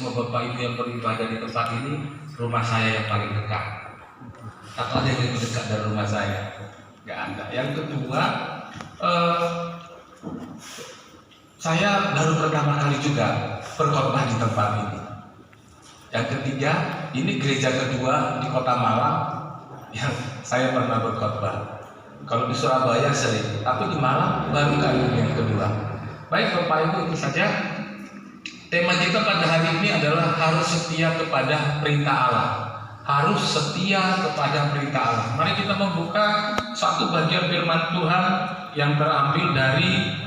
semua Bapak Ibu yang beribadah di tempat ini, rumah saya yang paling dekat. Atau ada yang lebih dekat dari rumah saya? Nggak ada. Yang kedua, saya baru pertama kali juga berkhotbah di tempat ini. Yang ketiga, ini gereja kedua di Kota Malang yang saya pernah berkhotbah. Kalau di Surabaya sering, tapi di Malang baru kali ini yang kedua. Baik Bapak Ibu, itu saja. Tema kita pada hari ini adalah harus setia kepada perintah Allah. Harus setia kepada perintah Allah. Mari kita membuka satu bagian firman Tuhan yang terambil dari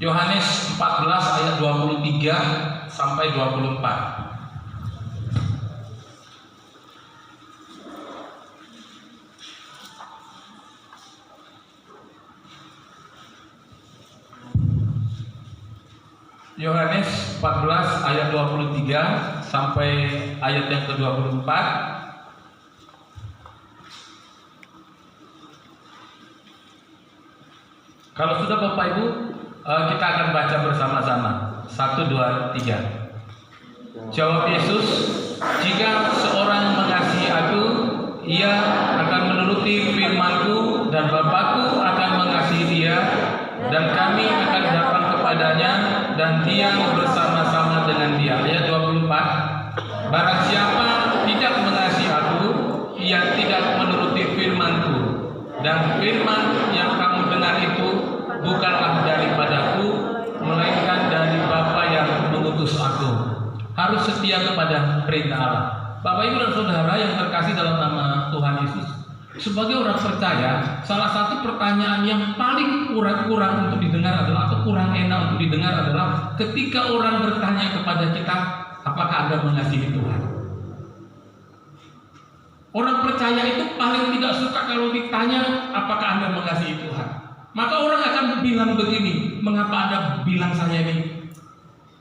Yohanes 14 ayat 23 sampai 24. Yohanes 14 ayat 23 sampai ayat yang ke-24. Kalau sudah Bapak Ibu, kita akan baca bersama-sama. 1, 2, 3. Jawab Yesus, "Jika seorang mengasihi Aku, ia akan menuruti firman-Ku, dan Bapa-Ku akan mengasihi dia, dan kami akan datang kepadanya dan diam bersama-sama dengan dia." Ayat 24. "Barang siapa tidak mengasihi Aku, ia tidak menuruti firman-Ku, dan firman yang kamu dengar itu bukanlah daripadaku, melainkan dari Bapa yang mengutus Aku." Harus setia kepada perintah Allah. Bapak Ibu dan Saudara yang terkasih dalam nama Tuhan Yesus, sebagai orang percaya, salah satu pertanyaan yang paling kurang untuk didengar adalah, atau kurang enak untuk didengar adalah, ketika orang bertanya kepada kita, apakah Anda mengasihi Tuhan? Orang percaya itu paling tidak suka kalau ditanya, apakah Anda mengasihi Tuhan? Maka orang akan bilang begini, mengapa Anda bilang saya ini?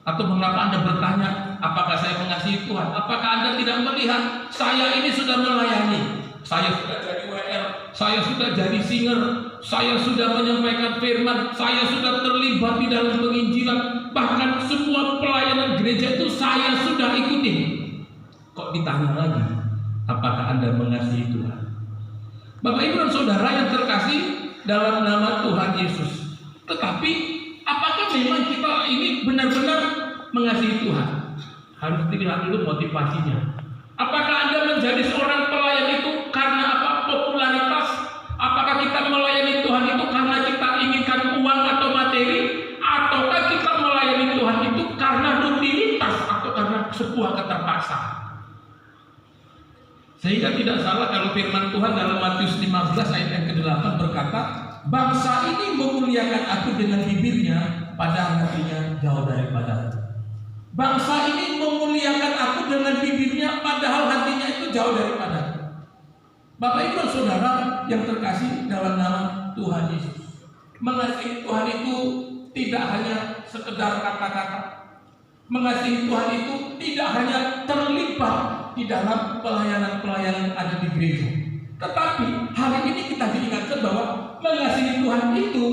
Atau mengapa Anda bertanya, apakah saya mengasihi Tuhan? Apakah Anda tidak melihat saya ini sudah melayani? Saya sudah jadi WR, saya sudah jadi singer, saya sudah menyampaikan firman, saya sudah terlibat di dalam penginjilan, bahkan semua pelayanan gereja itu saya sudah ikuti. Kok ditanya lagi, apakah Anda mengasihi Tuhan? Bapak Ibu dan Saudara yang terkasih dalam nama Tuhan Yesus, tetapi apakah memang kita ini benar-benar mengasihi Tuhan? Harus dilihat dulu motivasinya. Apakah Anda menjadi seorang pelayan itu karena apa? Popularitas? Apakah kita melayani Tuhan itu karena kita inginkan uang atau materi? Ataukah kita melayani Tuhan itu karena rutinitas atau karena sebuah keterpaksaan? Sehingga tidak salah kalau firman Tuhan dalam Matius 15 ayat yang ke-8 berkata, "Bangsa ini memuliakan Aku dengan bibirnya, padahal hatinya jauh daripada-Ku." Bangsa ini memuliakan Aku dengan bibirnya, padahal hatinya itu jauh daripada-Ku. Bapak Ibu dan Saudara yang terkasih dalam nama Tuhan Yesus, mengasihi Tuhan itu tidak hanya sekedar kata-kata. Mengasihi Tuhan itu tidak hanya terlibat di dalam pelayanan-pelayanan ada di gereja. Tetapi hari ini kita diingatkan bahwa mengasihi Tuhan itu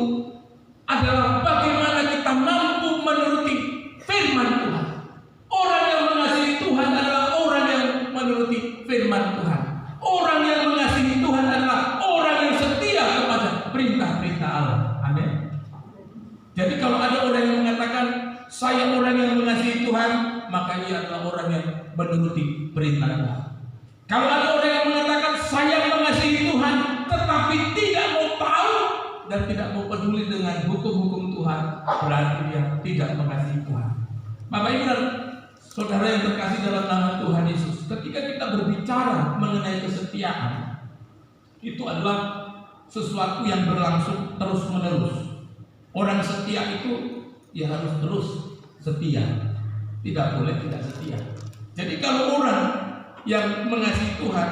adalah bagaimana kita mampu menuruti firman Tuhan. Orang yang mengasihi Tuhan adalah orang yang menuruti firman Tuhan. Orang yang mengasihi Tuhan adalah orang yang setia kepada perintah-perintah Allah. Amin. Jadi kalau ada orang yang mengatakan saya orang yang mengasihi Tuhan, maka ia adalah orang yang menuruti perintah Tuhan. Kalau ada orang yang mengatakan saya mengasihi Tuhan, tetapi tidak mau tahu dan tidak mau peduli dengan hukum-hukum Tuhan, berarti dia tidak mengasihi Tuhan. Bapak Ibu dan Saudara yang terkasih dalam nama Tuhan Yesus, ketika kita berbicara mengenai kesetiaan, itu adalah sesuatu yang berlangsung terus-menerus. Orang setia itu ya harus terus setia, tidak boleh tidak setia. Jadi kalau orang yang mengasihi Tuhan,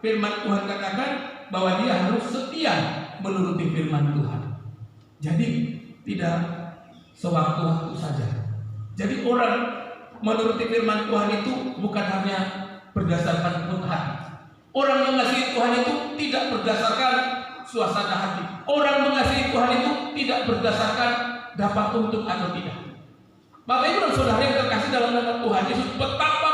firman Tuhan katakan bahwa dia harus setia menuruti firman Tuhan. Jadi tidak sewaktu-waktu saja. Jadi orang menuruti firman Tuhan itu bukan hanya berdasarkan mood hati. Orang mengasihi Tuhan itu tidak berdasarkan suasana hati. Orang mengasihi Tuhan itu tidak berdasarkan dapat untung atau tidak. Bapak Ibu dan Saudara yang terkasih dalam nama Tuhan Yesus, betapa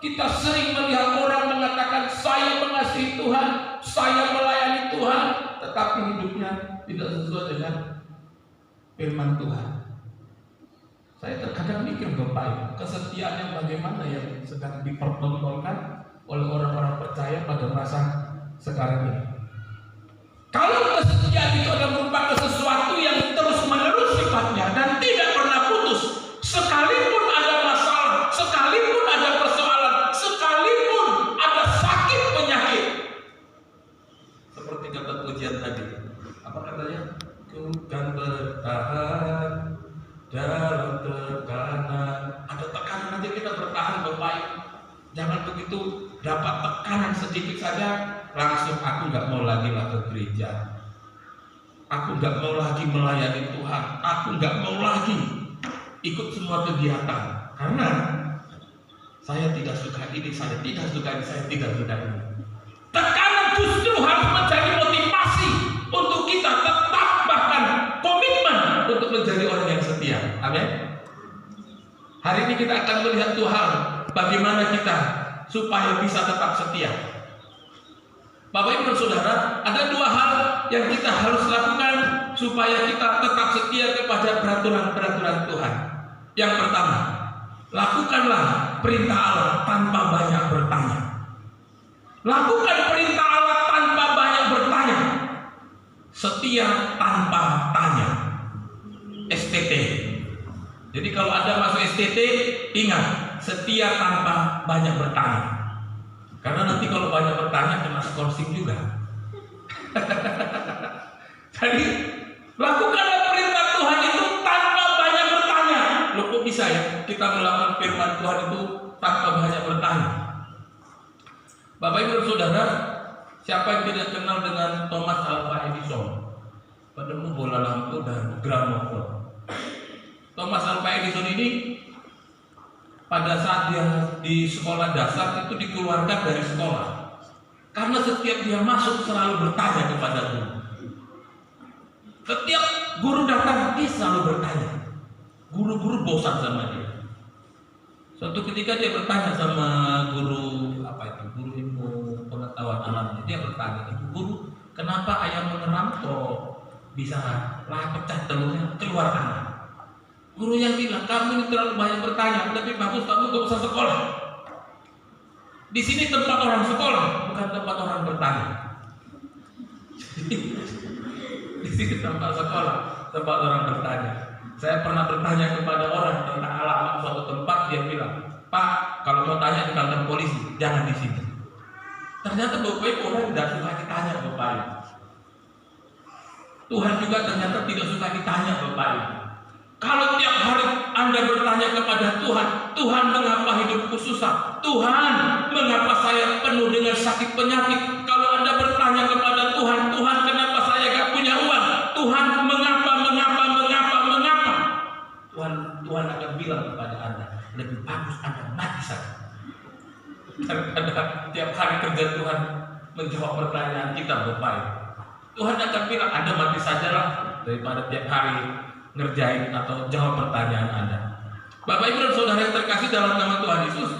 kita sering melihat orang mengatakan saya mengasihi Tuhan, saya melayani Tuhan, tetapi hidupnya tidak sesuai dengan firman Tuhan. Saya terkadang mikir Bapak Ibu, kesetiaan yang bagaimana yang sedang dipertontonkan oleh orang-orang percaya pada masa sekarang ini. Kalau kesetiaan itu adalah merupakan sesuatu yang terus menerus sifatnya dan tidak pernah putus, sekalipun ada masalah, sekalipun ada persoalan, sekalipun ada sakit penyakit, seperti kata pujian tadi, apa katanya? Ku kan bertahan dalam tekanan. Ada tekanan aja kita bertahan Bapak Ibu. Jangan begitu dapat tekanan sedikit saja langsung aku nggak mau lagi lah ke gereja, aku nggak mau lagi melayani Tuhan, aku nggak mau lagi ikut semua kegiatan karena saya tidak suka ini, saya tidak suka ini, saya tidak suka ini. Tekanan justru harus menjadi motivasi untuk kita tetap bahkan komitmen untuk menjadi orang yang setia. Amin. Hari ini kita akan melihat Tuhan bagaimana kita supaya bisa tetap setia. Bapak Ibu dan Saudara, ada dua hal yang kita harus lakukan supaya kita tetap setia kepada peraturan-peraturan Tuhan. Yang pertama, lakukanlah perintah Allah tanpa banyak bertanya. Lakukan perintah Allah tanpa banyak bertanya. Setia tanpa tanya. STT. Jadi kalau ada masuk STT, ingat, setia tanpa banyak bertanya. Karena nanti kalau banyak bertanya kena skorsing juga. Jadi lakukanlah perintah Tuhan itu tanpa banyak bertanya. Loh kok bisa ya kita melakukan firman Tuhan itu tanpa banyak bertanya? Bapak Ibu dan Saudara, siapa yang tidak kenal dengan Thomas Alva Edison, penemu bola lampu dan gramofon? Thomas Alva Edison ini pada saat dia di sekolah dasar itu dikeluarkan dari sekolah karena setiap dia masuk selalu bertanya kepada guru. Setiap guru datang dia selalu bertanya. Guru-guru bosan sama dia. Suatu ketika dia bertanya sama guru guru ilmu pengetahuan alam. Dia bertanya, guru, kenapa ayam mengeram kok bisa pecah telurnya keluar anak? Guru yang bilang, kamu ini terlalu banyak bertanya, lebih bagus kamu gak usah sekolah. Di sini tempat orang sekolah, bukan tempat orang bertanya. Di sini tempat sekolah, tempat orang bertanya. Saya pernah bertanya kepada orang tentang alamat suatu tempat, dia bilang, Pak, kalau mau tanya di kantor polisi, jangan di sini. Ternyata Bapak orang tidak suka ditanya Bapak. Tuhan juga ternyata tidak suka ditanya Bapak. Kalau tiap hari Anda bertanya kepada Tuhan, Tuhan mengapa hidupku susah? Tuhan mengapa saya penuh dengan sakit penyakit? Kalau Anda bertanya kepada Tuhan, Tuhan kenapa saya gak punya uang? Tuhan mengapa? Tuhan akan bilang kepada Anda, lebih bagus Anda mati saja. Daripada tiap hari kerja Tuhan menjawab pertanyaan kita Bapak. Tuhan akan bilang Anda mati sajalah daripada tiap hari ngerjain atau jawab pertanyaan Anda. Bapak Ibu dan Saudara yang terkasih dalam nama Tuhan Yesus,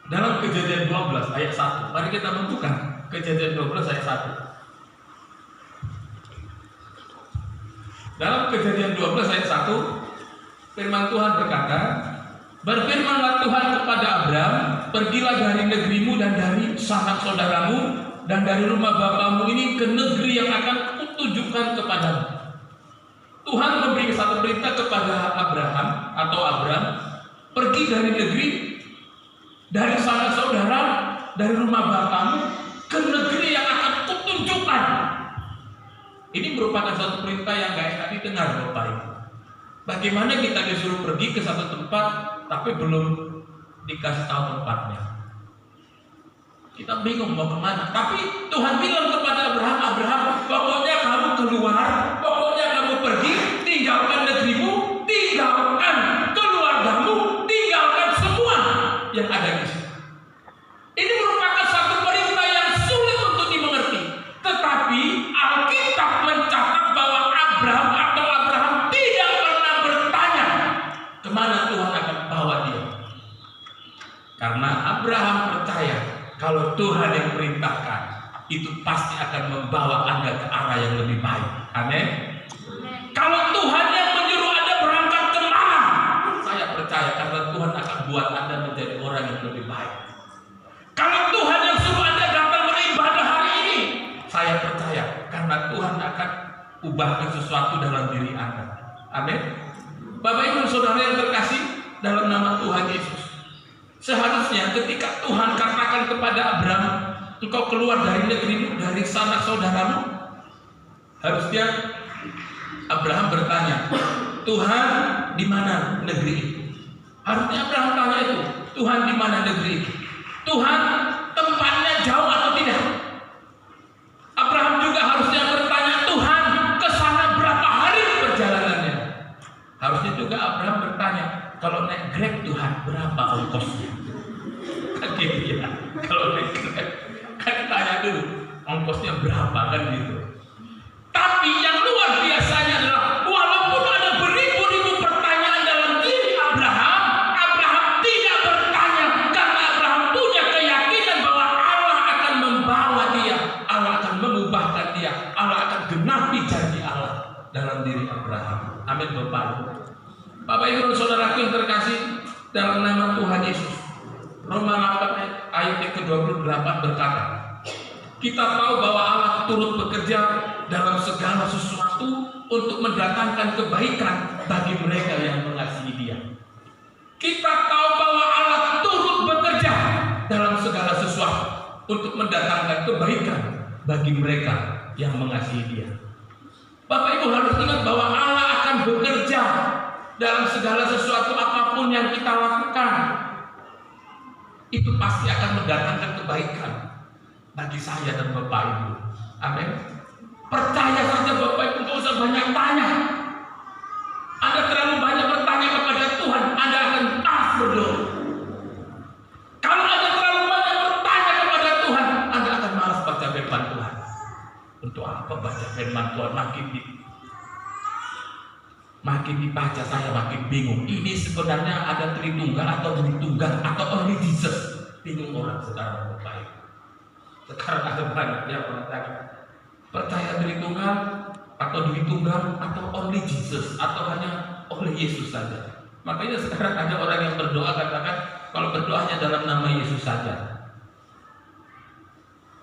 dalam Kejadian 12 ayat 1, mari kita buka Kejadian 12 ayat 1. Dalam Kejadian 12 ayat 1, firman Tuhan berkata, berfirmanlah Tuhan kepada Abraham, pergilah dari negerimu dan dari sanak saudaramu dan dari rumah bapamu ini ke negeri yang akan kutunjukkan kepadamu. Tuhan memberi satu perintah kepada Abraham, pergi dari negeri, dari sanak saudara, dari rumah bapamu ke negeri yang akan kutunjukkan. Ini merupakan satu perintah yang gak enak didengar Bapak Ibu. Bagaimana kita disuruh pergi ke satu tempat tapi belum dikasih tahu tempatnya? Kita bingung mau kemana. Tapi Tuhan bilang kepada Abraham, pokoknya kamu keluar, pokoknya kamu pergi, tinggalkan negerimu, tinggalkan keluargamu, tinggalkan semua yang ada di sini. Ini merupakan satu perintah yang sulit untuk dimengerti. Tetapi Alkitab mencatat bahwa Abraham tidak pernah bertanya kemana Karena Abraham percaya kalau Tuhan yang perintahkan, itu pasti akan membawa Anda ke arah yang lebih baik. Amin. Kalau Tuhan yang menyuruh Anda berangkat ke mana, saya percaya karena Tuhan akan buat Anda menjadi orang yang lebih baik. Kalau Tuhan yang suruh Anda datang beribadah hari ini, saya percaya karena Tuhan akan ubahkan sesuatu dalam diri Anda. Amin. Bapak Ibu Saudara yang terkasih dalam nama Tuhan Yesus, seharusnya ketika Tuhan katakan kepada Abraham, engkau keluar dari negerimu, dari sanak saudaramu, harusnya Abraham bertanya, Tuhan di mana negeri itu? Harusnya Abraham tanya itu, Tuhan di mana negeri itu? Tuhan tempatnya jauh atau tidak? Abraham juga harusnya bertanya, Tuhan ke sana berapa hari perjalanannya? Harusnya juga Abraham bertanya, kalau naik Grab Tuhan berapa ongkosnya? Kan gitu ya. Kalau naik Grab kan tanya dulu ongkosnya berapa kan gitu. Tapi yang luar biasanya adalah walaupun ada beribu-ribu pertanyaan dalam diri Abraham, Abraham tidak bertanya karena Abraham punya keyakinan bahwa Allah akan membawa dia, Allah akan mengubahkan dia, Allah akan genapi janji Allah dalam diri Abraham. Amin Bapak Ibu. Bapak Ibu Saudaraku yang terkasih dalam nama Tuhan Yesus, Roma 8 ayat yang ke-28 berkata, kita tahu bahwa Allah turut bekerja dalam segala sesuatu untuk mendatangkan kebaikan bagi mereka yang mengasihi Dia. Kita tahu bahwa Allah turut bekerja dalam segala sesuatu untuk mendatangkan kebaikan bagi mereka yang mengasihi Dia. Bapak Ibu harus ingat bahwa Allah akan bekerja dalam segala sesuatu apapun yang kita lakukan. Itu pasti akan mendatangkan kebaikan bagi saya dan Bapak Ibu. Amin. Percaya saja Bapak Ibu, tidak usah banyak tanya. Anda terlalu banyak bertanya kepada Tuhan, Anda akan malas berdoa. Kalau Anda terlalu banyak bertanya kepada Tuhan, Anda akan malas baca firman Tuhan. Untuk apa baca firman Tuhan? Makin dibaca saya makin bingung. Ini sebenarnya ada Tritunggal atau Tritunggal atau only Jesus? Bingung orang sekarang Bapak Ibu. Sekarang ada banyak yang bertanya, percaya Tritunggal atau Tritunggal atau only Jesus atau hanya oleh Yesus saja. Makanya sekarang ada orang yang berdoa katakan kalau berdoanya dalam nama Yesus saja.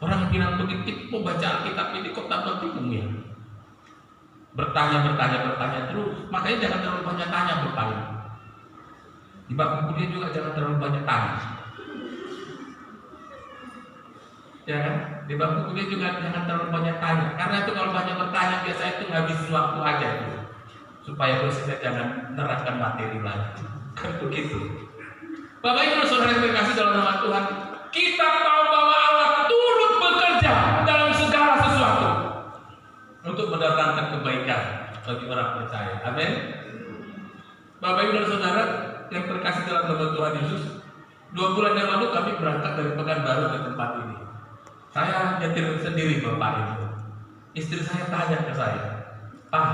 Orang bilang begitu mau baca Alkitab ini kok tambah bingung ya. Bertanya terus. Makanya jangan terlalu banyak tanya Bapak Ibu. Di bab kuliah juga jangan terlalu banyak tanya. Ya kan? Di bab kuliah juga jangan terlalu banyak tanya. Karena itu kalau banyak bertanya biasanya itu ngabisin waktu aja itu. Supaya dosennya jangan nerangkan materi lagi. Kan begitu. Bapak Ibu Saudara yang terkasih dalam nama Tuhan, kita tahu bahwa Allah turut bekerja dalam segala sesuatu untuk mendatangkan kebaikan bagi orang percaya. Amin. Bapak Ibu dan Saudara yang terkasih dalam nama Tuhan Yesus, 2 bulan yang lalu kami berangkat dari Pekanbaru ke tempat ini. Saya nyetir sendiri Bapak Ibu. Istri saya tanya ke saya, Pak,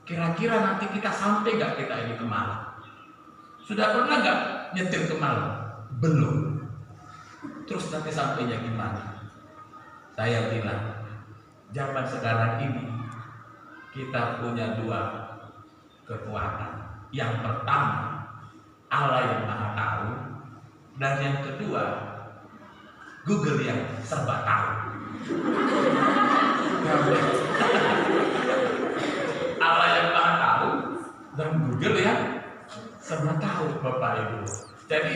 kira-kira nanti kita sampai nggak kita ini ke Malang? Sudah pernah nggak nyetir ke Malang? Belum. Terus nanti sampainya gimana? Saya bilang, zaman sekarang ini kita punya 2 kekuatan. Yang pertama, Allah yang Maha Tahu, dan yang kedua, Google yang serba tahu. Allah yang Maha Tahu dan Google yang serba tahu Bapak Ibu. Jadi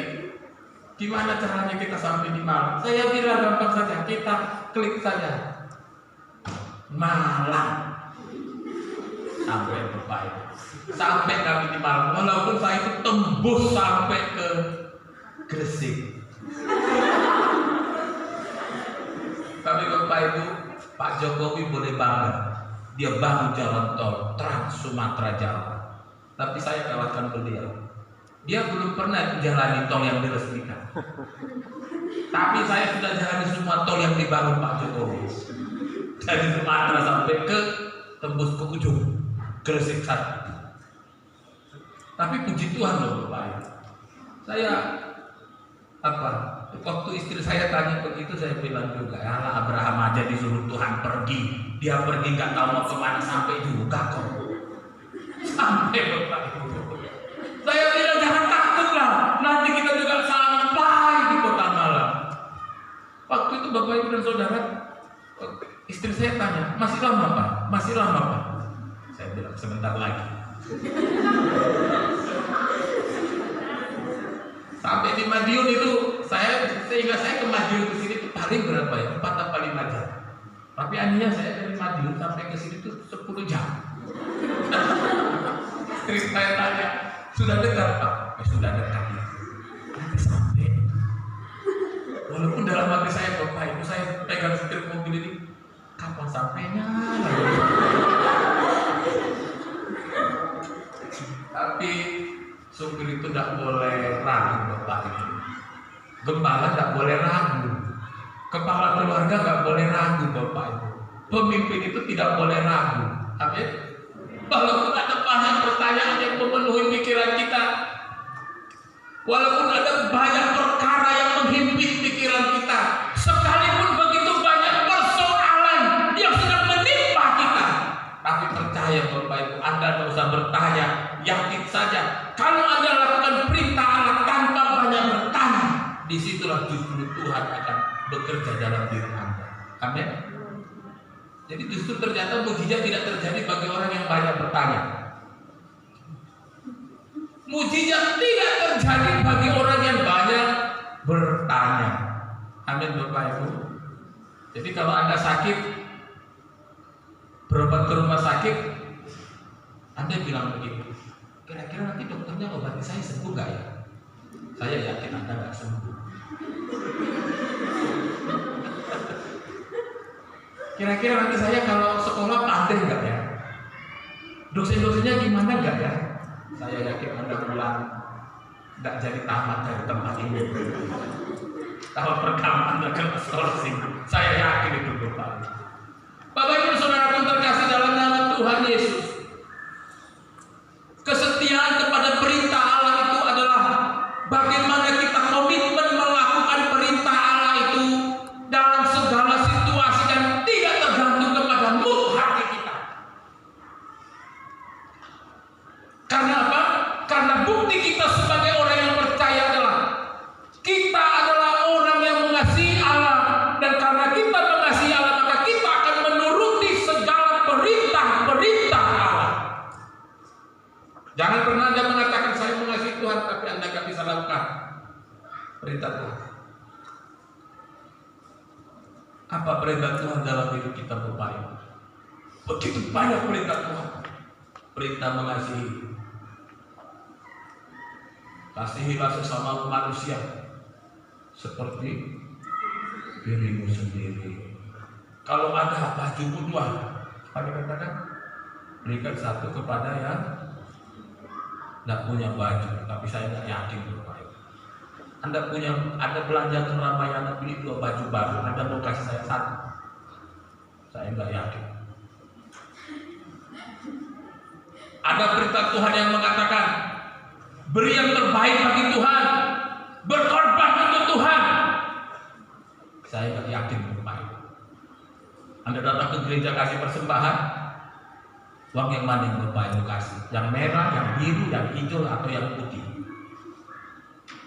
gimana caranya kita sampai di Malang? Saya bilang gampang saja, kita klik saja Malang sampai Bapak Ibu. Sampai kami di Malang, walaupun saya itu tembus sampai ke Gresik. Tapi Bapak Ibu, Pak Jokowi boleh bangga, dia bangun jalan tol Trans Sumatera Jawa. Tapi saya kalahkan beliau. Dia belum pernah jalani tol yang diresmikan. Tapi saya sudah jalani semua tol yang dibangun Pak Jokowi. Dari Sumatera sampai ke tembus ke ujung Gresik satu. Tapi puji Tuhan loh Bapak Ibu. Saya Apa? Waktu istri saya tanya begitu, saya bilang juga, ya Abraham aja disuruh Tuhan pergi, dia pergi nggak tahu mau kemana, sampai juga kok. Sampai Bapak Ibu. Saya bilang jangan takut lah, nanti kita juga sampai di kota malam. Waktu itu Bapak Ibu dan Saudara, istri saya tanya, masih lama Pak? Masih lama Pak? Saya bilang sebentar lagi. Sampai di Madiun itu, sehingga saya ke Madiun ke sini itu paling berapa ya? 4 atau 5 jam. Tapi anehnya saya dari Madiun sampai ke sini itu 10 jam. Istri saya tanya, sudah dekat Pak? Sudah dekat ya. Nanti sampai. Walaupun dalam hati saya Bapak Ibu, saya pegang setir mobil ini, kapan sampainya? Tapi supir itu tidak boleh ragu Bapak Ibu. Gembala tidak boleh ragu. Kepala keluarga tidak boleh ragu Bapak Ibu. Pemimpin itu tidak boleh ragu. Amin. Walaupun ada banyak pertanyaan yang memenuhi pikiran kita, walaupun ada banyak perkara yang menghimpit pikiran kita, sekalipun begitu banyak persoalan yang sedang menimpa kita, tapi percaya Bapak Ibu, Anda tidak usah bertanya, yakin saja. Kalau Anda lakukan perintah Allah tanpa banyak bertanya, disitulah justru Tuhan akan bekerja dalam diri Anda. Amin. Jadi justru ternyata mukjizat tidak terjadi bagi orang yang banyak bertanya. Mukjizat tidak terjadi bagi orang yang banyak bertanya. Amin Bapak Ibu. Jadi kalau Anda sakit, berobat ke rumah sakit, Anda bilang begitu, kira-kira nanti dokternya obati saya sembuh nggak ya? Saya yakin Anda nggak sembuh. Kira-kira nanti saya kalau sekolah pandai nggak ya? Dosen-dosennya gimana nggak ya? Saya yakin Anda pulang nggak jadi tamat dari tempat ini. Tahun pertama Anda kena sourcing. Saya yakin itu Bapak. Bapak Ibu Saudara pun terkasih dalam nama Tuhan Yesus. Kesetiaan kepada perintah Allah itu adalah bagaimana kita komitmen melakukan perintah Allah itu dalam segala situasi dan tidak tergantung kepada mood hati kita. Karena apa? Karena bukti kita sebagai orang yang percaya adalah kita adalah orang yang mengasihi Allah, dan karena kita mengasihi Allah maka kita akan menuruti segala perintah-perintah Allah. Jangan pernah Anda mengatakan saya mengasihi Tuhan tapi Anda tidak bisa lakukan perintah Tuhan. Apa perintah Tuhan dalam hidup kita Bapak Ibu? Begitu banyak perintah Tuhan. Perintah mengasihi. Kasihilah sesama manusia seperti dirimu sendiri. Kalau ada baju Tuhan, apa dikatakan? Berikan satu kepada yang tidak punya baju. Tapi saya tidak yakin Bapak Ibu. Anda belanja ke Ramayana beli 2 baju baru, Anda mau kasih saya 1? Saya tidak yakin. Ada perintah Tuhan yang mengatakan beri yang terbaik bagi Tuhan, berkorban untuk Tuhan. Saya tidak yakin Bapak Ibu. Anda datang ke gereja kasih persembahan, uang yang mana yang Bapak Ibu kasih? Yang merah, yang biru, yang hijau, atau yang putih?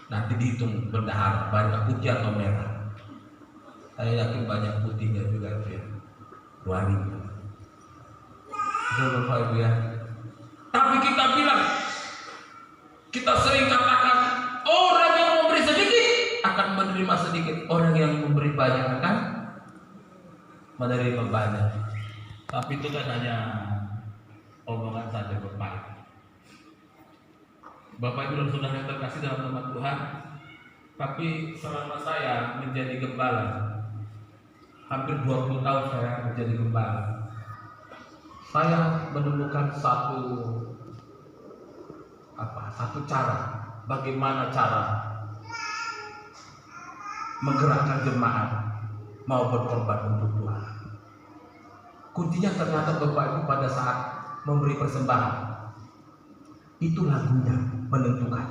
Nanti dihitung bendahara banyak putih atau merah. Saya yakin banyak putihnya juga itu ya. 2.000. Betul Bapak Ibu ya. Tapi kita bilang, kita sering katakan orang yang memberi sedikit akan menerima sedikit, orang yang memberi banyak akan menerima banyak. Tapi itu kan hanya omongan saja Bapak Ibu. Bapak Ibu dan Saudara yang terkasih dalam nama Tuhan, tapi selama saya menjadi gembala, hampir 20 tahun saya menjadi gembala, saya menemukan satu cara, bagaimana cara menggerakkan jemaat mau berkorban untuk Tuhan. Kuncinya ternyata Bapak Ibu pada saat memberi persembahan, itu lagunya menentukan.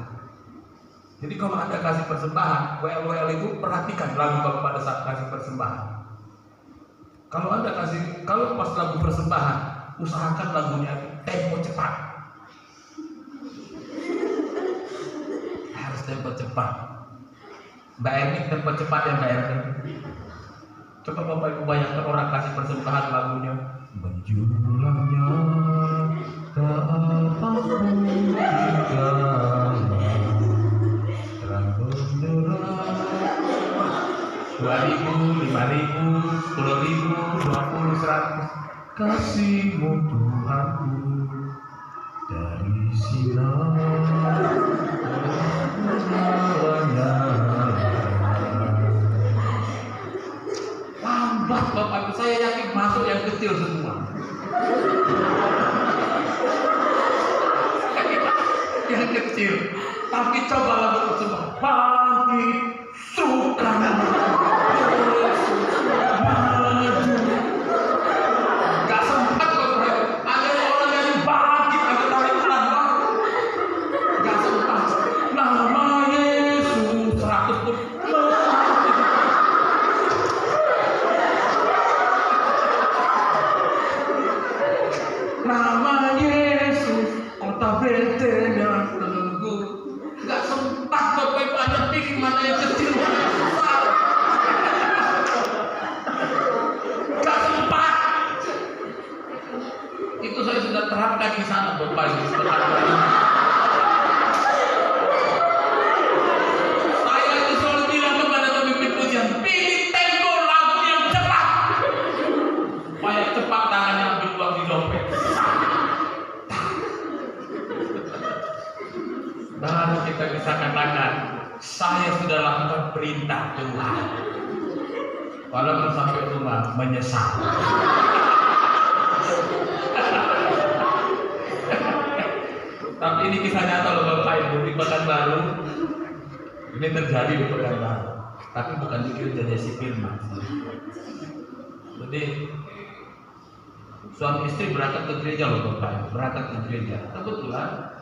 Jadi kalau Anda kasih persembahan, WL itu perhatikan lagu kalau pada saat kasih persembahan. Kalau pas lagu persembahan, usahakan lagunya tempo cepat. Harus tempo cepat. Mbak Erni tempo cepat ya Mbak Erni. Coba Bapak Ibu bayangkan orang kasih persembahan lagunya menjulurnya tak apa-apa terang benderang 2.000, 5.000, 10.000, 20, 100 kasih-Mu Tuhanku dari sinar lambat Bapak Ibu, saya yakin masuk yang kecil semua. Yang kecil, tapi coba lagu tersebut bangkit suka maju. Gak sempat Bapak Ibu, ada orang yang bangkit agak tarik pelan. Gak sempat. Nama Yesus 100 pun. Nama Yesus, kota Bethel yang teguh. Gak sempat Bapak Ibu Anda pilih mana yang kecil, mana yang besar. Gak sempat. Itu saya sudah terapkan di sana Bapak Ibu. Saya itu selalu bilang kepada pemimpin pujian, pilih tempo lagu yang cepat, supaya cepat tangannya ambil uang di dompet. Baru kita bisa katakan, saya sudah lakukan perintah Tuhan. Walaupun sampai rumah menyesal. Tapi ini kisah nyata loh Bapak Ibu, di Pekanbaru. Ini terjadi di Pekanbaru, tapi bukan di gereja sipil Mas. Jadi suami istri berangkat ke gereja loh Bapak Ibu, berangkat ke gereja. Kebetulan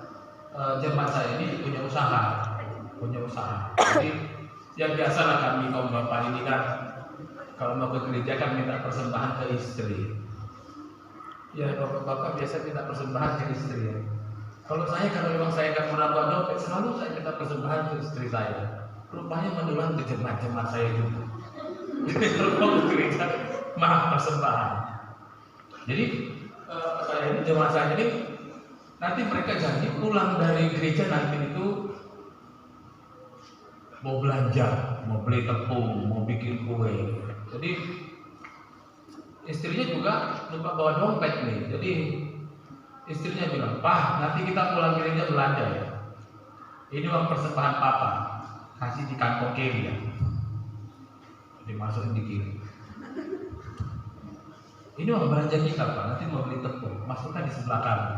jemaat saya ini punya usaha. Jadi yang biasalah kami kaum bapak ini kan kalau mau ke gereja kan minta persembahan ke istri. Ya bapak-bapak biasa minta persembahan ke istri ya. Kalau memang saya akan menambah dompet, selalu saya minta persembahan ke istri saya. Rupanya menular ke jemaat-jemaat saya juga. Jadi kalau mau ke gereja, maaf persembahan. Jadi saya ini jemaat saya ini nanti mereka janji pulang dari gereja nanti itu mau belanja, mau beli tepung, mau bikin kue. Jadi istrinya juga lupa bawa dompet nih. Jadi istrinya bilang, "Pak, nanti kita pulang gereja belanja ya. Ini uang persembahan Papa, kasih di kantong kiri ya." Dimasukin di kiri. Ini uang belanja kita Pak, nanti mau beli tepung, masukkan di sebelah kanan.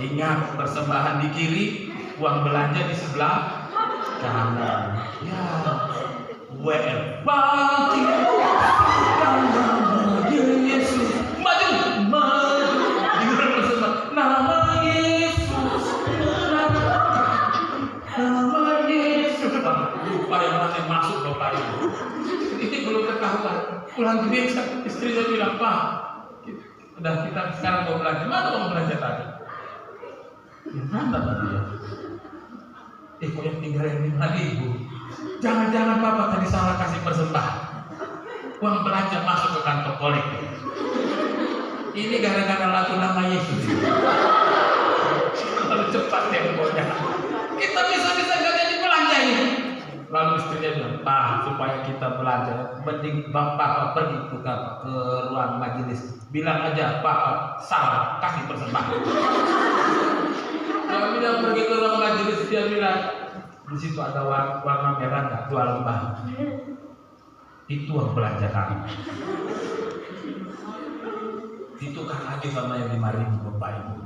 Ingat, persembahan di kiri, uang belanja di sebelah kanan. Ya, WL bangkit nama Yesus, maju di persembahan nama Yesus, nama Yesus. Lupa yang mana masuk Bapak Ibu. Ini belum ketahuan. Pulang gereja, istrinya bilang, "Pak, udah kita sekarang mau belanja, mana mau belanja tadi?" Ya mana tadi ya? Kok yang tinggal yang 5.000? Jangan-jangan Papa tadi salah kasih persembahan. Uang belanja masuk ke kantong kolektif. Ini gara-gara lagu nama Yesus. Kalau cepat temponya, kita bisa gak jadi belanja ini. Lalu istrinya bilang, "Pak, supaya kita belanja, mending Bapak pergi ke ruang majelis. Bilang aja Bapak salah kasih persembahan." Kalau dia pergi ke ruang majelis, dia bilang, "Di situ ada warna merah nggak? 2 lembar. Itu uang belanja kami." Ditukar lagi sama yang 5.000 Bapak Ibu.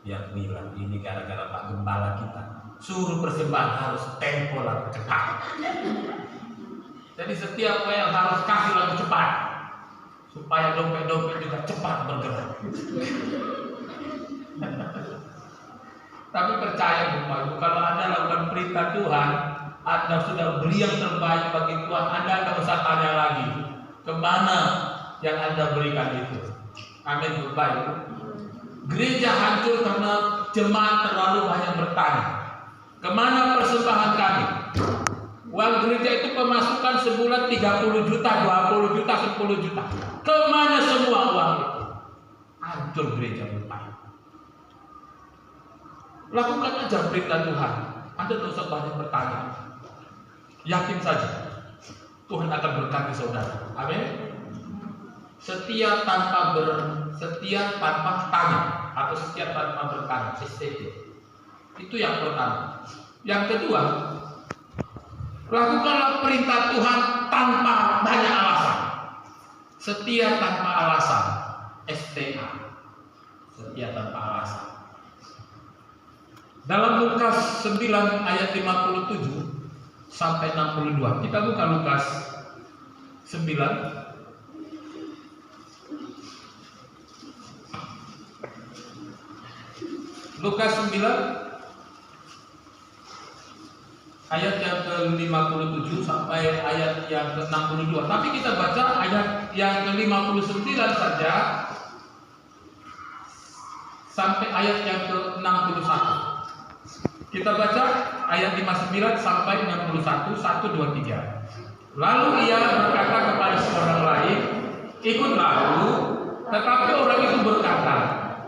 Dia bilang, "Ini gara-gara Pak Gembala kita suruh persembahan harus tempo lagu cepat." Jadi setiap yang harus kasih lagu cepat supaya dompet-dompet juga cepat bergerak. Tapi percaya Bapak Ibu, kalau Anda lakukan perintah Tuhan, Anda sudah beri yang terbaik bagi Tuhan, Anda tidak usah tanya lagi kemana yang Anda berikan itu. Amin Bapak Ibu. Gereja hancur karena jemaat terlalu banyak bertanya, kemana persembahan kami? Uang gereja itu pemasukan sebulan 30 juta, 20 juta, 10 juta. Kemana semua uang itu? Hancur gereja Bapak Ibu. Lakukan aja perintah Tuhan. Anda tidak usah banyak bertanya. Yakin saja Tuhan akan berkati saudara. Amin. Setia tanpa tanya atau setia tanpa bertanya. Itu yang pertama. Yang kedua, lakukanlah perintah Tuhan tanpa banyak alasan. Setia tanpa alasan. STA. Setia tanpa alasan. Dalam Lukas 9 ayat 57 sampai 62. Kita buka Lukas 9. Lukas 9 ayat yang ke-57 sampai ayat yang ke-62. Tapi kita baca ayat yang ke-59 saja sampai ayat yang ke-61. Kita baca ayat 59 sampai 61, 1, 2, 3. Lalu ia berkata kepada seorang lain, ikutlah aku. Tetapi orang itu berkata,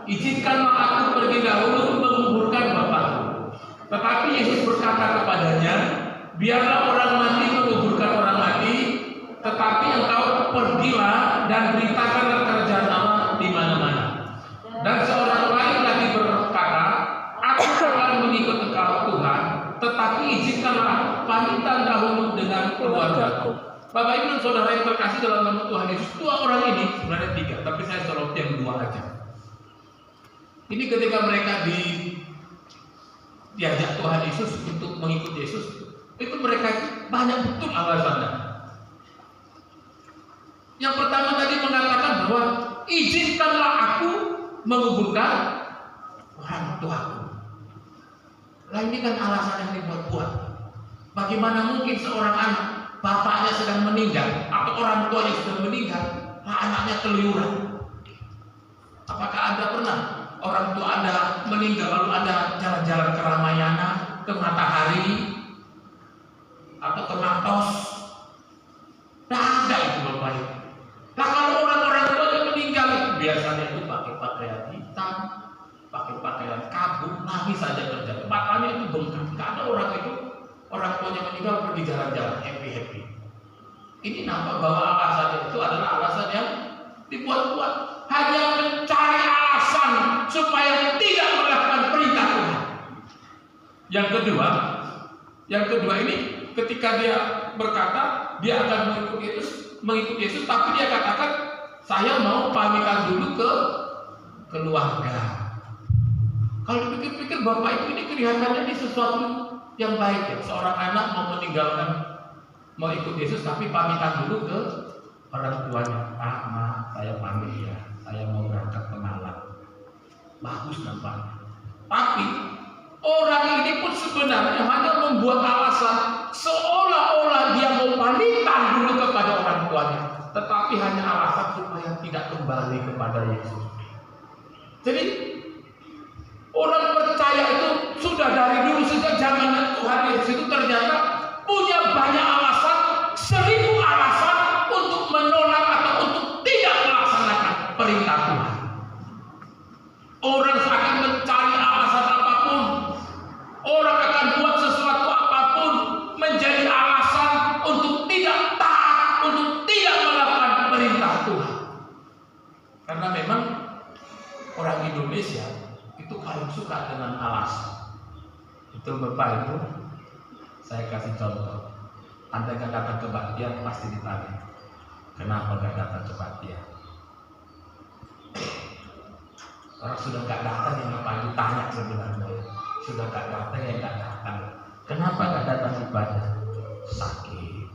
izinkanlah aku pergi dahulu menguburkan bapakku. Tetapi Yesus berkata kepadanya, biarlah orang mati menguburkan orang mati, tetapi engkau pergilah dan beritakanlah kerajaan Allah di mana-mana. Dan seorang lain lagi berkata, aku akan mengikut engkau Tuhan, tetapi izinkanlah aku pamitan dahulu dengan keluargaku. Bapak Ibu dan Saudara yang terkasih dalam nama Tuhan Yesus, dua orang ini sebenarnya tiga, tapi saya sorot yang dua aja. Ini ketika mereka diajak Tuhan Yesus untuk mengikuti Yesus, itu mereka banyak betul alasannya. Yang pertama tadi mengatakan bahwa izinkanlah aku menguburkan orang tuaku. Nah ini kan alasan yang dibuat-buat. Bagaimana mungkin seorang anak, bapaknya sedang meninggal atau orang tuanya sudah meninggal, anaknya keluyuran? Apakah Anda pernah orang tua Anda meninggal lalu Anda jalan-jalan ke Ramayana, ke Matahari, atau ke Matos? Tidak ada itu Bapak Ibu. Nah kalau orang-orang tua yang meninggal biasanya itu pakai pakaian hitam, pakai pakaian kabung, nangis saja kerja. Matanya itu bengkak. Tidak ada orang tuanya meninggal pergi jalan-jalan happy. Ini nampak bahwa alasannya itu adalah alasan yang dibuat-buat, hanya mencari alasan supaya tidak melakukan perintah Tuhan. Yang kedua ini ketika dia berkata dia akan mengikut Yesus, tapi dia katakan saya mau pamitan dulu ke keluarga. Kalau dipikir-pikir Bapak Ibu ini kelihatannya ini sesuatu yang baik ya. Seorang anak mau ikut Yesus tapi pamitan dulu ke orang tuanya. Pak, Ma, saya pamit ya. Saya mau berangkat ke Malang. Bagus nampaknya. Tapi orang ini pun sebenarnya hanya membuat alasan seolah-olah dia mau pamitan dulu kepada orang tuanya, tetapi hanya alasan supaya tidak kembali kepada Yesus. Jadi orang percaya itu sudah dari dulu sejak zaman Tuhan Yesus itu ternyata punya banyak alasan, 1000 alasan untuk menolak atau untuk tidak melaksanakan perintah Tuhan. Orang akan mencari alasan apapun, orang akan buat sesuatu apapun menjadi alasan untuk tidak taat, untuk tidak melakukan perintah Tuhan. Karena memang orang Indonesia itu paling suka dengan alasan. Itu Bapak Ibu, saya kasih contoh. Anda gak datang kebaktian pasti ditanya, kenapa gak datang kebaktian? Orang sudah gak datang yang Bapak Ibu tanya sebenarnya. Sudah gak datang yang gak datang. Kenapa gak datang ibadah? Sakit,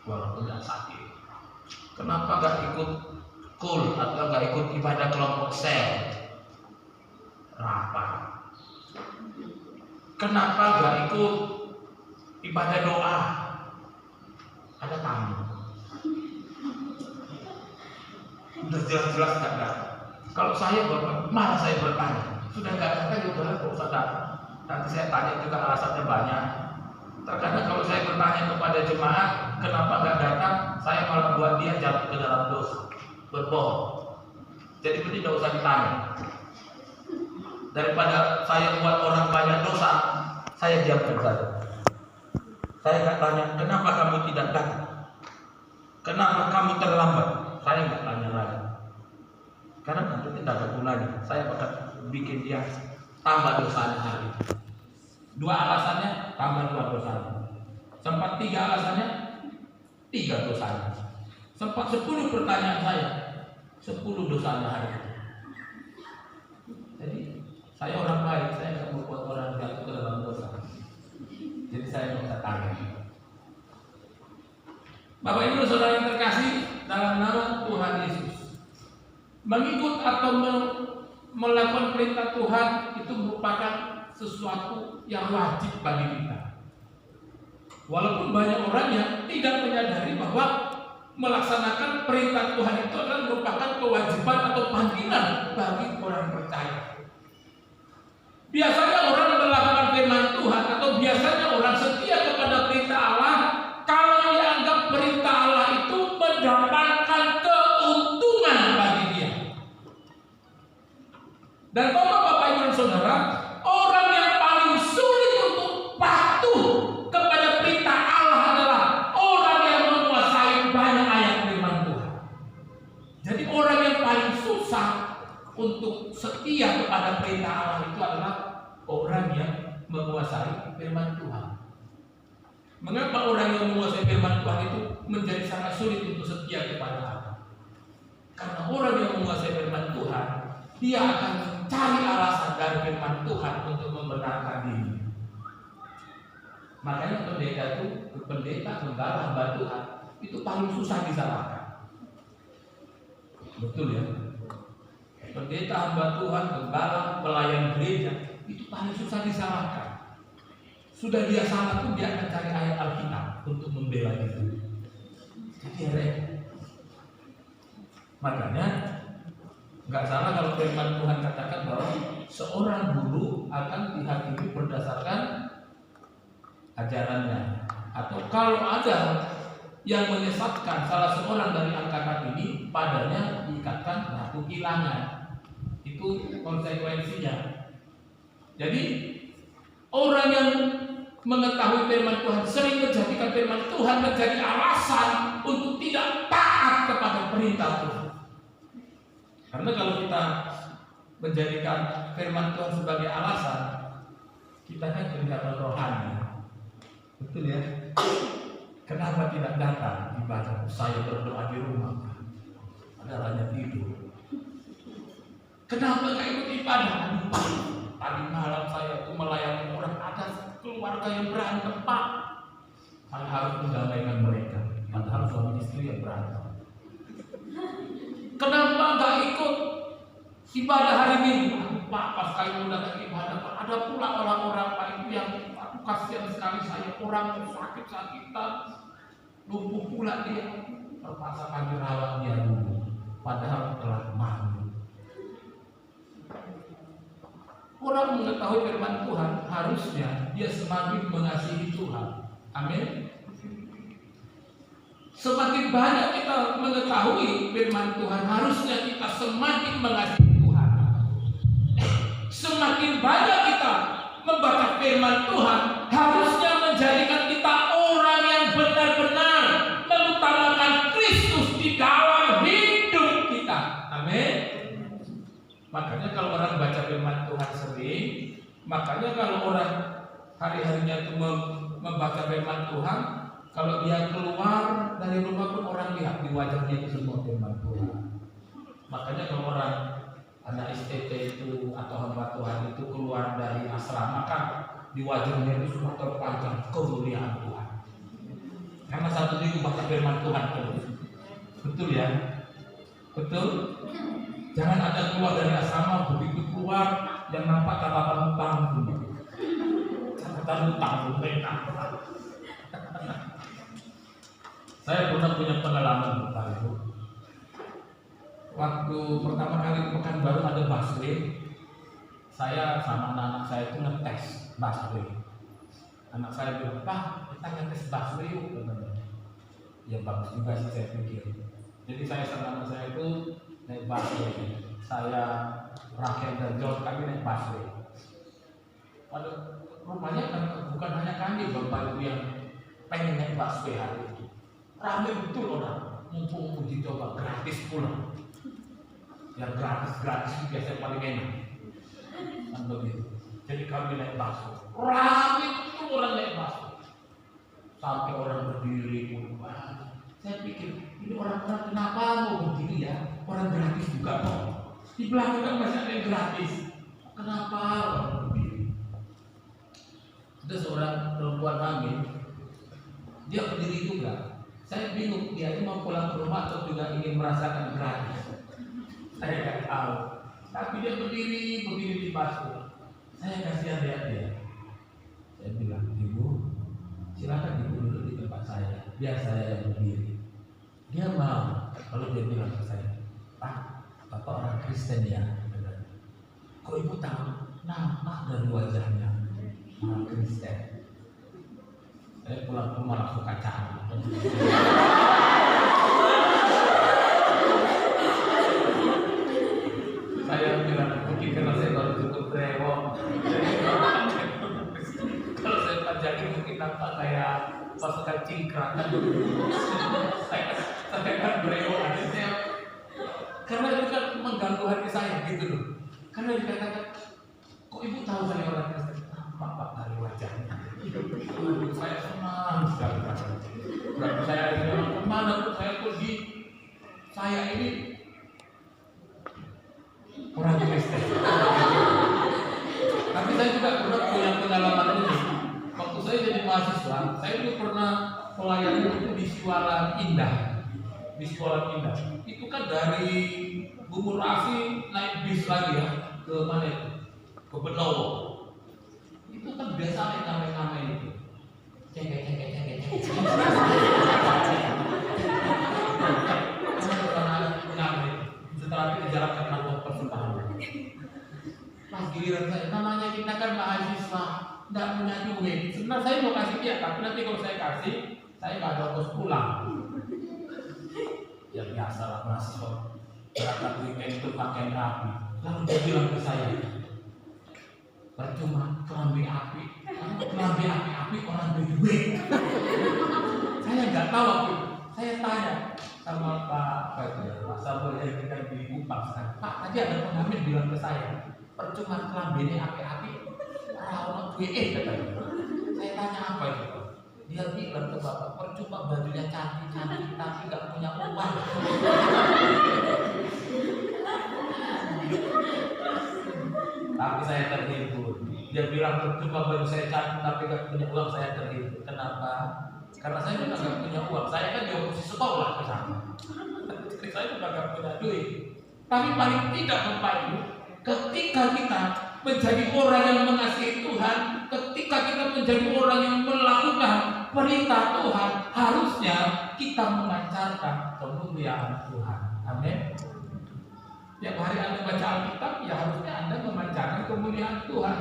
walaupun gak sakit. Kenapa gak ikut kul atau gak ikut ibadah kelompok sel? Rapat. kenapa gak ikut ibadah doa? Ada tamu. Udah jelas-jelas gak datang. Kalau saya bapak, malah saya bertanya, sudah gak datang ya udahlah, kok usah datang. Nanti saya tanya juga alasannya banyak. Terkadang kalau saya bertanya kepada jemaat, kenapa gak datang, saya malah buat dia jatuh ke dalam dosa, berbohong. Jadi ini tidak usah ditanya. Daripada saya buat orang banyak dosa, saya diamkan saja. Saya nggak tanya, kenapa kamu tidak datang? Kenapa kamu terlambat? Saya nggak tanya lagi. Karena nanti tidak ada gunanya. Saya bakal bikin dia tambah dosanya hari ini. 2 alasannya, tambah 2 dosanya. Sempat 3 alasannya, 3 dosanya. Sempat 10 pertanyaan saya, 10 dosanya hari ini. Jadi saya orang baik, saya nggak membuat orang jatuh ke dalam dosa. Jadi saya nggak usah tanya. Bapak Ibu Saudara yang terkasih, dalam nama Tuhan Yesus, mengikut atau melakukan perintah Tuhan itu merupakan sesuatu yang wajib bagi kita. Walaupun banyak orang yang tidak menyadari bahwa melaksanakan perintah Tuhan itu adalah merupakan kewajiban atau panggilan bagi orang percaya. Biasanya orang melakukan firman Tuhan atau biasanya orang setia kepada perintah Allah kalau dianggap perintah Allah itu mendapatkan keuntungan bagi dia. Dan Bapak Ibu dan Saudara, orang yang paling sulit untuk patuh kepada perintah Allah adalah orang yang menguasai banyak ayat firman Tuhan. Jadi orang yang paling susah untuk setia kepada perintah Allah itu adalah orang yang menguasai firman Tuhan. Mengapa orang yang menguasai firman Tuhan itu menjadi sangat sulit untuk setia kepada Allah? Karena orang yang menguasai firman Tuhan, dia akan mencari alasan dari firman Tuhan untuk membenarkan diri. Makanya pendeta, gembala, hamba Tuhan itu paling susah disalahkan. Betul ya? Pendeta, hamba Tuhan, gembala, pelayan gereja itu paling susah disalahkan. Sudah dia salah pun dia akan cari ayat Alkitab untuk membela itu. Jadi repot. Makanya nggak salah kalau firman Tuhan katakan bahwa seorang guru akan dihakimi berdasarkan ajarannya. Atau kalau ada yang menyesatkan salah seorang dari angkatan ini, padanya diikatkan batu kilangan. Itu konsekuensinya. Jadi orang yang mengetahui firman Tuhan sering menjadikan firman Tuhan menjadi alasan untuk tidak taat kepada perintah Tuhan. Karena kalau kita menjadikan firman Tuhan sebagai alasan, kita kan kelihatan rohani. Betul ya? Kenapa tidak datang ibadah? Saya berdoa di rumah, padahal hanya tidur. Kenapa tidak ikut ibadah? Tadi malam saya itu melayani orang, ada keluarga yang berantem, Pak. Saya harus mendamaikan mereka, padahal suami istri yang berantem. Kenapa nggak ikut ibadah hari Minggu? Pak, pas kali udah ke ibadah, Pak, ada pula orang-orang Pak itu yang aku kasihan sekali, saya orang sakit-sakitan, lumpuh pula dia, terpaksa kami rawat dia dulu, padahal telah mati. Orang mengetahui firman Tuhan harusnya dia semakin mengasihi Tuhan. Amin. Semakin banyak kita mengetahui firman Tuhan, harusnya kita semakin mengasihi Tuhan. Semakin banyak kita membaca firman Tuhan, harusnya menjadikan kita orang yang benar-benar mengutamakan Kristus di dalam hidup kita. Amin. Makanya kalau orang baca firman Tuhan sering, makanya kalau orang hari-harinya itu membaca firman Tuhan, kalau dia keluar dari rumah pun orang lihat di wajahnya itu semua firman Tuhan. Makanya kalau orang anak STT itu atau hamba Tuhan itu keluar dari asrama, kan di wajahnya itu semua terpancar kemuliaan Tuhan. Karena satu minggu baca firman Tuhan terus. Betul ya? Betul? Jangan ada keluar dari asrama, begitu keluar yang nampak catatan utang. utang. Saya pernah punya pengalaman Bapak Ibu. Waktu pertama kali ke Pekanbaru ada busway, saya sama anak saya itu ngetes busway. Anak saya bilang, "Pak, kita ngetes busway yuk." Ya bagus juga sih saya pikir. Jadi saya sama anak saya itu naik busway. Saya, Rachel dan John kami naik busway. Pada rupanya kan bukan hanya kami Bapak Ibu yang pengen naik busway hari itu. Ramai betul orang, mumpung uji coba gratis pula. Yang gratis biasanya paling enak. Kan begitu. Jadi kami naik busway. Ramai betul orang naik busway. Sampai orang berdiri pun. Saya pikir ini orang-orang kenapa mau berdiri ya? Orang gratis juga kok. Di belakang kan masih ada yang gratis. Kenapa orang berdiri? Ada seorang perempuan hamil, dia berdiri juga. Saya bingung dia ini mau pulang ke rumah atau juga ingin merasakan gratis. Saya nggak tahu. Tapi dia berdiri di busway. Saya kasihan lihat dia. Saya bilang, "Ibu, silakan ibu duduk di tempat saya. Biar saya yang berdiri." Dia mau. Kalau dia bilang ke saya, "Pak, Bapak orang Kristen ya?" Kok ibu tahu? Nampak dari wajahnya orang Kristen. Saya pulang ke rumah langsung kacang. Saya bilang, mungkin karena saya baru cukup brewok. Kalau saya panjangin mungkin nampak kayak pasukan cingkrang. Saya kan brewok akhirnya. Karena itu kan mengganggu hati saya gitu loh. Karena dikatakan, "Kok ibu tahu saya orang Kristen?" Nampak dari wajahnya. Saya senang sekali. Berarti saya bilang, "Kemana tuh saya pergi? Saya ini orang Kristen." Tapi saya juga pernah punya pengalaman ini. Waktu saya jadi mahasiswa, saya itu pernah pelayanan itu di Siwalan Indah. Di Siwalan Indah. Itu kan dari Bumur Asi naik bis lagi ya ke mana itu? Ke Benowo. Itu kan biasa rame-rame itu. Cek. Setelah itu jalan ke kantor persembahan. Pas giliran saya, namanya kita kan mahasiswa, nggak punya duit. Sebenarnya saya mau kasih dia, tapi nanti kalau saya kasih, saya nggak ada ongkos pulang. Ya biasa lah mahasiswa. Berangkat weekend itu pakai rapi. Lalu dia bilang ke saya, "Percuma kelambi api orang duit." Saya nggak tahu waktu itu. Saya tanya sama Pak Samuel yang kita di Kupang sekarang, "Pak, tadi ada pengamen bilang ke saya, percuma kelambi api orang duit." Katanya. Saya tanya apa itu? Dia bilang ke Bapak, "Percuma bajunya cantik tapi nggak punya uang." Tapi saya terhibur. Dia bilang, "Percuma baju saya cantik tapi nggak punya uang." Saya terhibur. Kenapa? Karena saya juga nggak punya uang. Saya kan di opsi sekolah ke sana. Jadi saya juga nggak punya duit. Tapi paling tidak Bapak Ibu, ketika kita menjadi orang yang mengasihi Tuhan, ketika kita menjadi orang yang melakukan perintah Tuhan, harusnya kita memancarkan kemuliaan Tuhan. Amin. Tiap hari Anda baca Alkitab, ya harusnya Anda memancarkan kemuliaan Tuhan.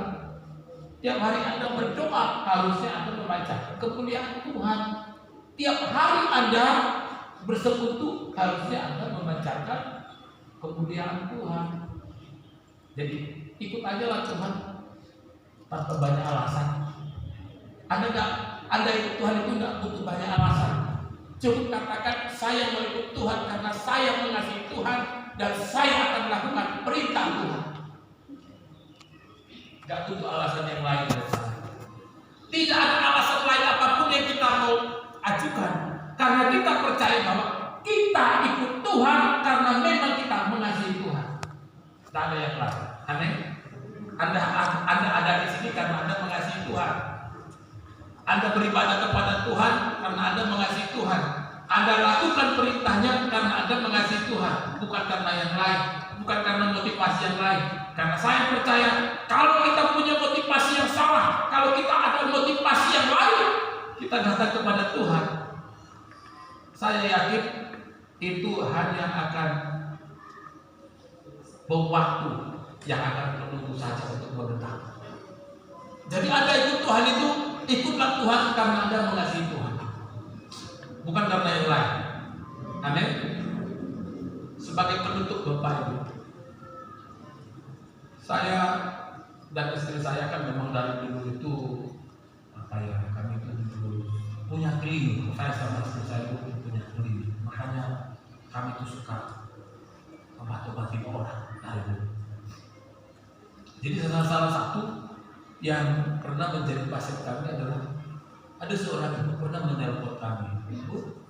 Tiap hari Anda berdoa, harusnya Anda memancarkan kemuliaan Tuhan. Tiap hari Anda bersekutu, harusnya Anda memancarkan kemuliaan Tuhan. Jadi ikut aja lah Tuhan tanpa banyak alasan. Anda ikut Tuhan itu tidak butuh banyak alasan. Cukup katakan, "Saya mau ikut Tuhan karena saya mengasihi Tuhan dan saya akan melakukan perintah Tuhan." Tidak butuh alasan yang lain dari saya. Tidak ada alasan lain apapun yang kita mau ajukan, karena kita percaya bahwa kita ikut Tuhan karena memang kita mengasihi Tuhan. Tidak ada yang lain. Aneh. Anda ada di sini karena Anda mengasihi Tuhan. Anda beribadah kepada Tuhan karena Anda mengasihi Tuhan. Anda lakukan perintahnya karena Anda mengasihi Tuhan, bukan karena yang lain, bukan karena motivasi yang lain. Karena saya percaya kalau kita punya motivasi yang salah, kalau kita ada motivasi yang lain, kita datang kepada Tuhan, saya yakin itu hanya akan bom waktu yang akan menunggu saja untuk meledak. Jadi Anda ikut Tuhan itu, ikutlah Tuhan karena Anda mengasihi Tuhan, bukan karena yang lain. Amin. Sebagai penutup Bapak Ibu, saya dan istri saya kan memang dari dulu itu kami itu dulu punya klinik. Saya sama istri saya itu punya klinik, makanya kami itu suka obat-obatin orang dari dulu. Jadi salah satu yang pernah menjadi pasien kami adalah ada seorang ibu pernah menelpon kami, "Bu,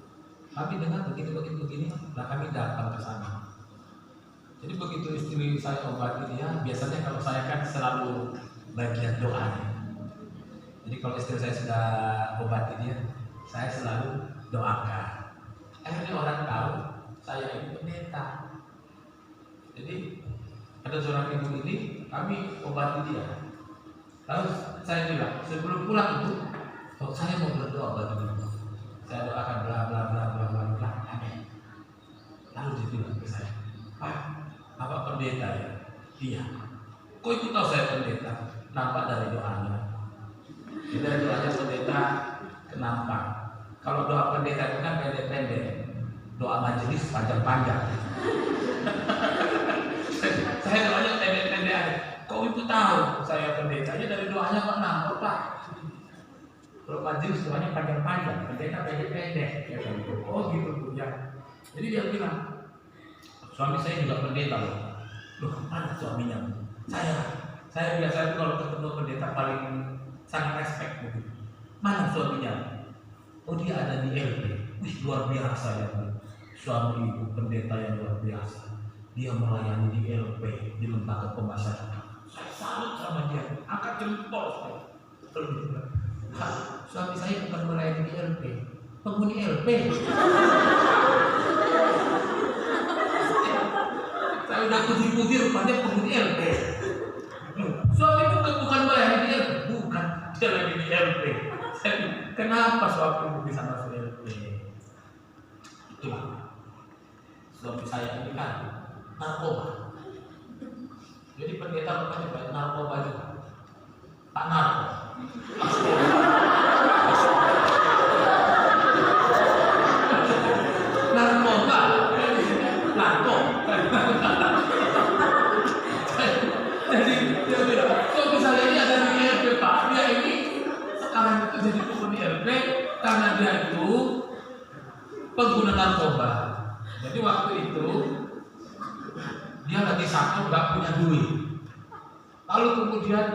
kami dengar begini, nah kami datang ke sana." Jadi begitu istri saya obati dia, biasanya kalau saya kan selalu bagian doanya. Jadi kalau istri saya sudah obati dia, saya selalu doakan. Akhirnya orang tahu saya ini pendeta. Jadi ada seorang ibu ini, kami obati dia. Lalu saya bilang, sebelum pulang itu, saya mau berdoa bagi dia. Saya doakan bla bla bla bla bla bla. Amin. Lalu dia bilang ke saya, "Pak, apa pendeta ya?" "Iya." "Kok ikut tahu saya pendeta?" "Nampak dari doanya." Jadi dari doanya pendeta kenapa? Kalau doa pendeta itu kan pendek-pendek, doa majelis panjang-panjang. Saya doanya pendek-pendek aja. "Kok ibu tahu saya pendetanya dari doanya kok nampak, Pak?" "Kalau majelis doanya panjang-panjang, pendeta pendek-pendek." Ya, "Oh gitu Bu ya." Jadi dia bilang, "Suami saya juga pendeta loh." "Loh, mana suaminya?" Saya biasa itu kalau ketemu pendeta paling sangat respect begitu. "Mana suaminya?" "Oh, dia ada di LP." "Wih, luar biasa ya, suami ibu pendeta yang luar biasa. Dia melayani di LP, di lembaga pemasyarakatan. Saya salut sama dia, angkat jempol saya." "Suami saya bukan melayani di LP, penghuni LP." Saya udah putih-putih rupanya penghuni LP. "Suami bukan melayani di LP." "Bukan, dia lagi di LP." Saya bilang, "Kenapa suami bisa masuk LP?" Itulah, suami saya ini kan narkoba. Jadi pendeta bukan banyak narkoba juga. Pak narko. Narkoba. Narko. Jadi dia bilang, "Kok misalnya ini ada di RP, Pak? Dia ini sekarang itu jadi penghuni RP karena dia itu pengguna narkoba." Jadi waktu itu dia lagi sakit, nggak punya duit. Lalu kemudian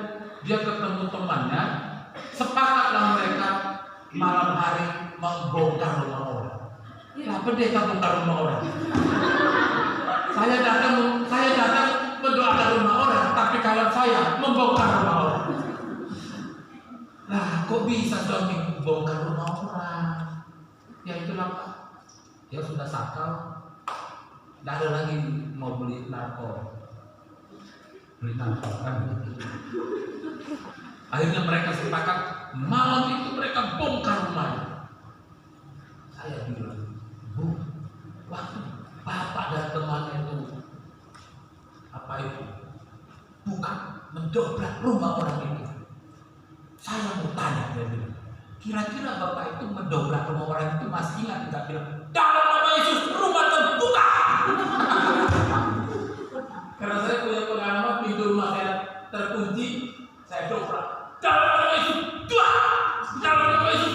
dia ketemu temannya, sepakatlah mereka malam hari membongkar rumah orang. Lah, pendeta bongkar rumah orang. Saya datang mendoakan rumah orang, tapi kawan saya membongkar rumah orang. Lah, kok bisa suami bongkar rumah orang? Ya itulah Pak. Dia sudah sakal, tidak ada lagi mau beli narko kan. Akhirnya mereka sepakat malam itu mereka bongkar rumahnya. Saya bilang, "Bu, waktu Bapak dan temannya itu apa itu? Bukan mendobrak rumah orang itu. Saya mau tanya," dia bilang, "kira-kira Bapak itu mendobrak rumah orang itu masih ingat tidak?" Bilang, "Dalam nama Yesus rumah terbuka." Karena saya punya pengalaman, pintu rumah saya terkunci, saya dobrak. Dalam nama Yesus, dalam nama Yesus,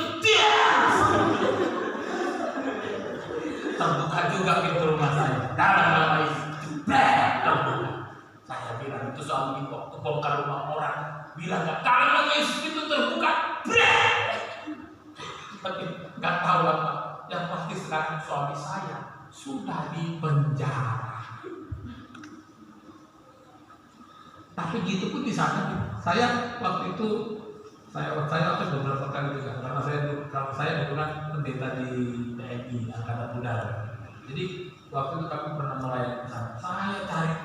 terbuka juga pintu rumah saya. Dalam nama Yesus, terbuka. Saya bilang, itu suami kok kebongkar rumah orang, bilang nggak, dalam nama Yesus pintu terbuka. Tapi nggak tahu apa. Yang pasti sekarang suami saya sudah di penjara. Tapi gitu pun di sana, saya waktu itu saya beberapa kali juga, karena saya kebetulan pendeta di TNI Angkatan Udara. Jadi waktu itu kami pernah melayani ke sana. Saya cari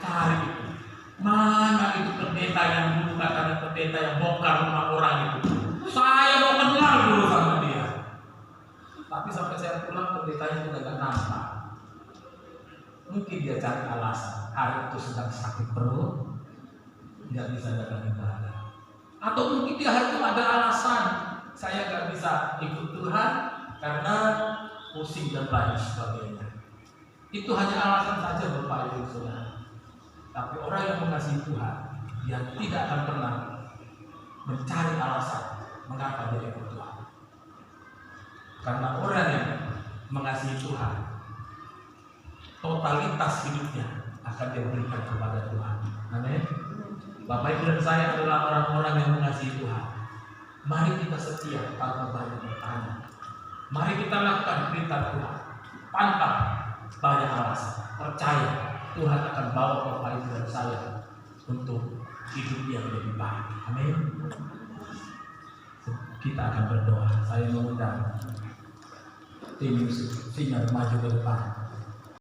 Mana itu pendeta yang dulu katanya pendeta yang bongkar rumah orang itu? Saya mau kenal dulu sama dia. Tapi sampai saya pulang pendetanya juga gak nampak. Mungkin dia cari alasan hari itu sedang sakit perut, tidak bisa datang ibadah. Atau mungkin dia hari itu ada alasan saya gak bisa ikut Tuhan karena pusing dan lain sebagainya. Itu hanya alasan saja Bapak Ibu Saudara. Tapi orang yang mengasihi Tuhan, dia tidak akan pernah mencari alasan mengapa dia ikut Tuhan. Karena orang yang mengasihi Tuhan, totalitas hidupnya akan dia berikan kepada Tuhan. Amin. Bapak Ibu dan saya adalah orang-orang yang mengasihi Tuhan. Mari kita setia tanpa banyak bertanya. Mari kita lakukan perintah Tuhan tanpa banyak alasan. Percaya Tuhan akan bawa Bapak Ibu dan saya untuk hidup yang lebih baik. Amin. Kita akan berdoa. Saya mengundang tim musik sinyal maju ke depan.